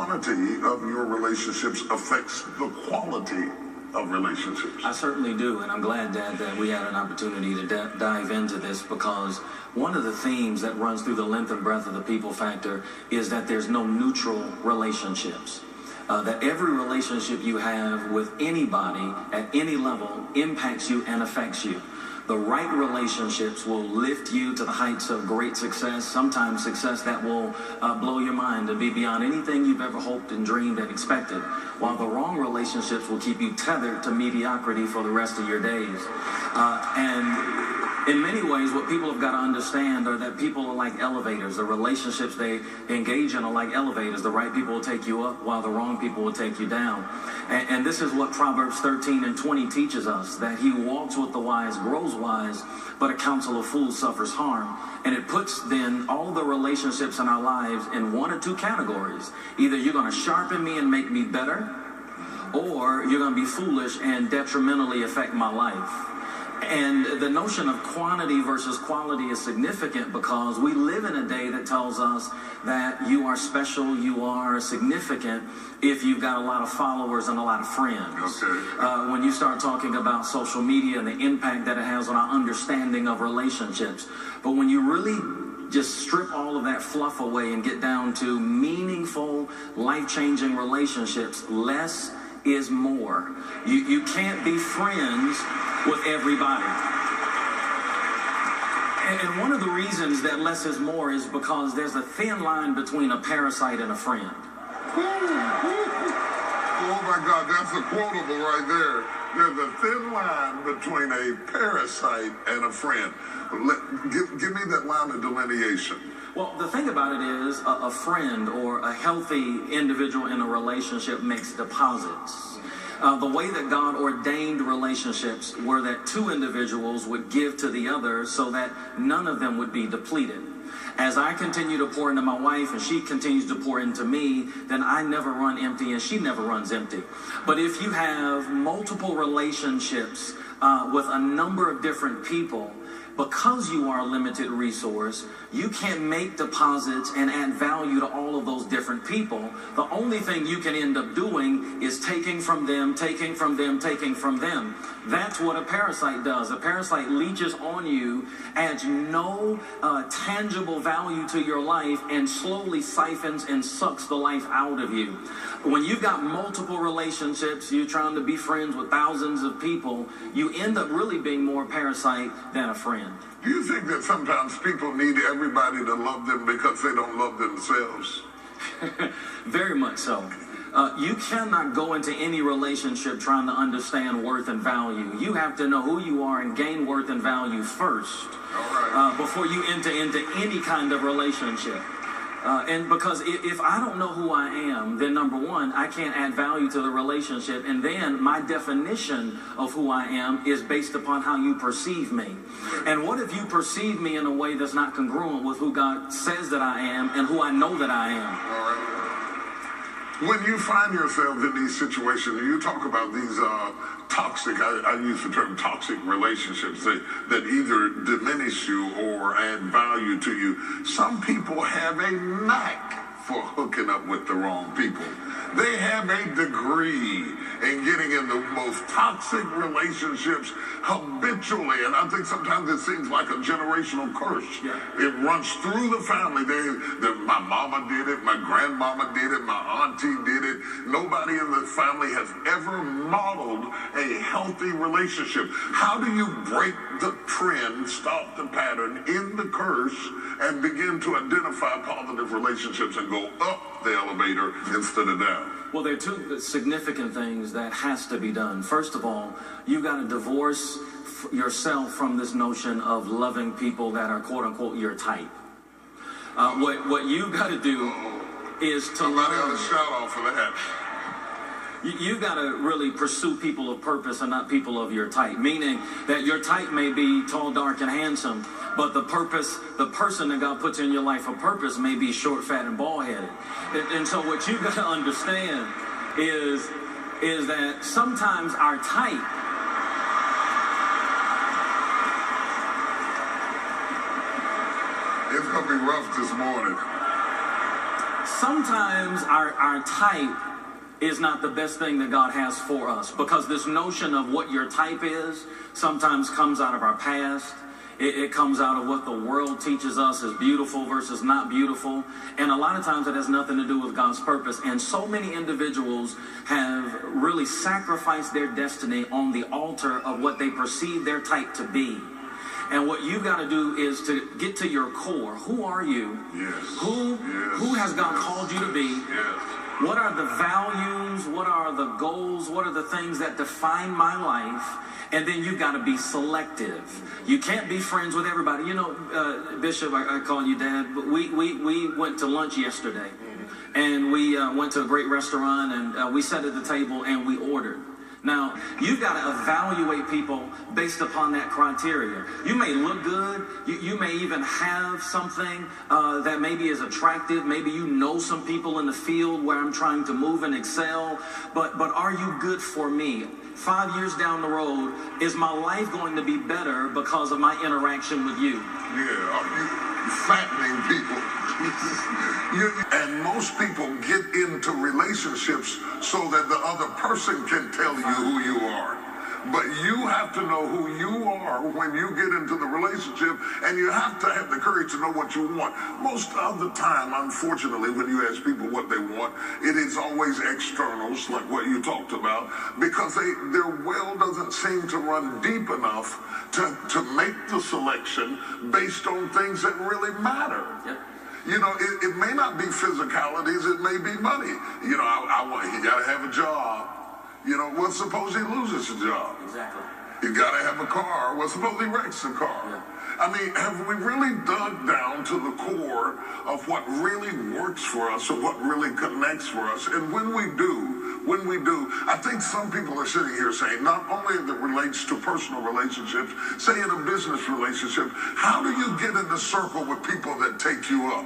quantity of your relationships affects the quality of relationships. I certainly do, and I'm glad, Dad, that we had an opportunity to dive into this, because one of the themes that runs through the length and breadth of the People Factor is that there's no neutral relationships. That every relationship you have with anybody at any level impacts you and affects you. The right relationships will lift you to the heights of great success, sometimes success that will blow your mind and be beyond anything you've ever hoped and dreamed and expected, while the wrong relationships will keep you tethered to mediocrity for the rest of your days. And in many ways, what people have got to understand are that people are like elevators. The relationships they engage in are like elevators. The right people will take you up, while the wrong people will take you down. And this is what Proverbs 13:20 teaches us, that he who walks with the wise grows wise, but a counsel of fools suffers harm. And it puts then all the relationships in our lives in one or two categories. Either you're going to sharpen me and make me better, or you're going to be foolish and detrimentally affect my life. And the notion of quantity versus quality is significant, because we live in a day that tells us that you are special, you are significant if you've got a lot of followers and a lot of friends. Okay. When you start talking about social media and the impact that it has on our understanding of relationships. But when you really just strip all of that fluff away and get down to meaningful, life-changing relationships, less is more. You can't be friends with everybody. And one of the reasons that less is more is because there's a thin line between a parasite and a friend. Oh my God, that's a quotable right there. There's a thin line between a parasite and a friend. Give me that line of delineation. Well, the thing about it is a friend or a healthy individual in a relationship makes deposits. The way that God ordained relationships were that two individuals would give to the other so that none of them would be depleted. As I continue to pour into my wife and she continues to pour into me, then I never run empty and she never runs empty. But if you have multiple relationships with a number of different people, because you are a limited resource, you can't make deposits and add value to all of those different people. The only thing you can end up doing is taking from them, taking from them, taking from them. That's what a parasite does. A parasite leeches on you, adds no tangible value to your life, and slowly siphons and sucks the life out of you. When you've got multiple relationships, you're trying to be friends with thousands of people, you end up really being more parasite than a friend. Do you think that sometimes people need everybody to love them because they don't love themselves? Very much so. You cannot go into any relationship trying to understand worth and value. You have to know who you are and gain worth and value first, before you enter into any kind of relationship. And because if I don't know who I am, then number one, I can't add value to the relationship. And then my definition of who I am is based upon how you perceive me. And what if you perceive me in a way that's not congruent with who God says that I am and who I know that I am? When you find yourself in these situations, you talk about these toxic, I use the term toxic relationships that either diminish you or add value to you. Some people have a knack for hooking up with the wrong people. They have a degree in getting in the most toxic relationships habitually, and I think sometimes it seems like a generational curse. Yeah. It runs through the family. My mama did it, my grandmama did it, my auntie did it. Nobody in the family has ever modeled a healthy relationship. How do you break the trend, stop the pattern, end the curse, and begin to identify positive relationships and go up the elevator instead of down? Well, there are two significant things that has to be done. First of all, you've got to divorce yourself from this notion of loving people that are quote unquote your type. What you've got to do is to somebody ought to shout out for that. You've got to really pursue people of purpose and not people of your type, meaning that your type may be tall, dark, and handsome, but the person that God puts in your life for purpose may be short, fat, and bald-headed. And so what you've got to understand is that sometimes our type it's going to be rough this morning. sometimes our type is not the best thing that God has for us, because this notion of what your type is sometimes comes out of our past. It comes out of what the world teaches us is beautiful versus not beautiful. And a lot of times it has nothing to do with God's purpose. And so many individuals have really sacrificed their destiny on the altar of what they perceive their type to be. And what you've got to do is to get to your core. Who are you? Yes. Who has God called you to be? Yes. What are the values? What are the goals? What are the things that define my life? And then you've got to be selective. You can't be friends with everybody. You know, Bishop, I call you Dad, but we went to lunch yesterday. And we went to a great restaurant, and we sat at the table and we ordered. Now, you've got to evaluate people based upon that criteria. You may look good. You may even have something that maybe is attractive. Maybe you know some people in the field where I'm trying to move and excel. But are you good for me? 5 years down the road, is my life going to be better because of my interaction with you? Yeah, are you fattening people? And most people get into relationships so that the other person can tell you who you are. But you have to know who you are when you get into the relationship, and you have to have the courage to know what you want. Most of the time, unfortunately, when you ask people what they want, it is always externals, like what you talked about, because their well doesn't seem to run deep enough to make the selection based on things that really matter. Yep. You know, it may not be physicalities, it may be money. You know, he got to have a job. You know, well, suppose he loses a job. Exactly. You got to have a car. Well, suppose he wrecks the car. Yeah. I mean, have we really dug down to the core of what really works for us or what really connects for us? And when we do, I think some people are sitting here saying, not only as it relates to personal relationships, say in a business relationship, how do you get in the circle with people that take you up?